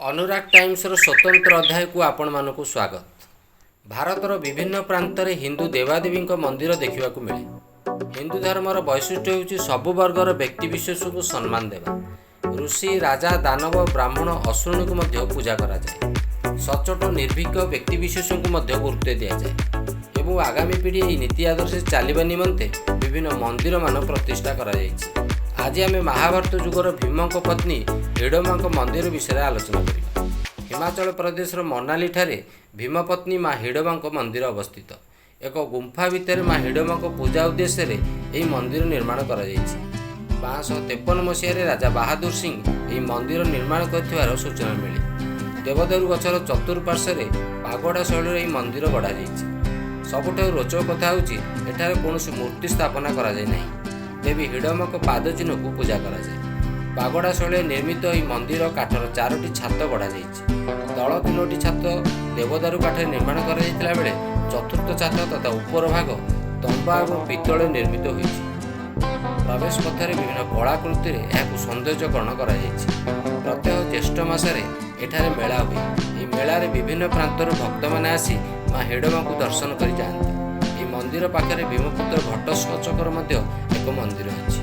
अनुराग times स्वतंत्र अध्याय को आपण मानक स्वागत। भारतर विभिन्न प्रांतर हिंदू देवादेवी मंदिर देखा मिले। हिंदू धर्मर वैशिष्ट्य होउछि सबु वर्गर व्यक्तिविशेष को सम्मान देवा। ऋषि राजा दानव ब्राह्मण असुरुणी को मध्य पूजा करा जाए। सचोट निर्भीक व्यक्तिविशेष को मध्य गुरुत्व दिया जाए एवं आगामी पीढ़ी यह नीति आदर्श चलवा निमंते विभिन्न मंदिर मान प्रतिष्ठा करा जायछि। आज आम महाभारत जुगर भीम पत्नी हिडम्बा मंदिर विषय आलोचना करिबा। हिमाचल प्रदेश मनाली ठारे भीम पत्नी माँ हिडम्बा मंदिर अवस्थित। एक गुंफा भितर माँ हिडम्बा पूजा उद्देश्य यह मंदिर निर्माण करा जायछि। 1253 मसीह राजा बहादुर सिंह यह मंदिर निर्माण कर सूचना मिले। देवदारू गछर चतुर्पार्श्वे पागोड़ा शैली यह मंदिर गढ़ा जायछि। सबुठ रोचक कथा होछि एठारे कौनसी मूर्ति स्थापना करा जाय नहीं। देवी हिडम्बा पाद चिन्ह को पूजा करा जाए। पागोड़ा शैली निर्मित यह मंदिर काठर 4टी छात गढ़ा जायछि। तल 3टी छात देवदारू काठ निर्माण करा जायतिला बेले चतुर्थ छात तथा उपर भाग तंबा और पितल निर्मित होइछि। प्रवेश पथरे विभिन्न कलाकृति यह सौंदर्यकरण करा जायछि। प्रत्येक ज्येष्ठ मासरे एठारे मेला हुए। यह मेलारे विभिन्न प्रांतर भक्त मैंने आसी माँ हिडम्बा को दर्शन कर जाती। यह मंदिर पाखरे भीमपुत्र घटस्कचकर एक मंदिर अच्छी।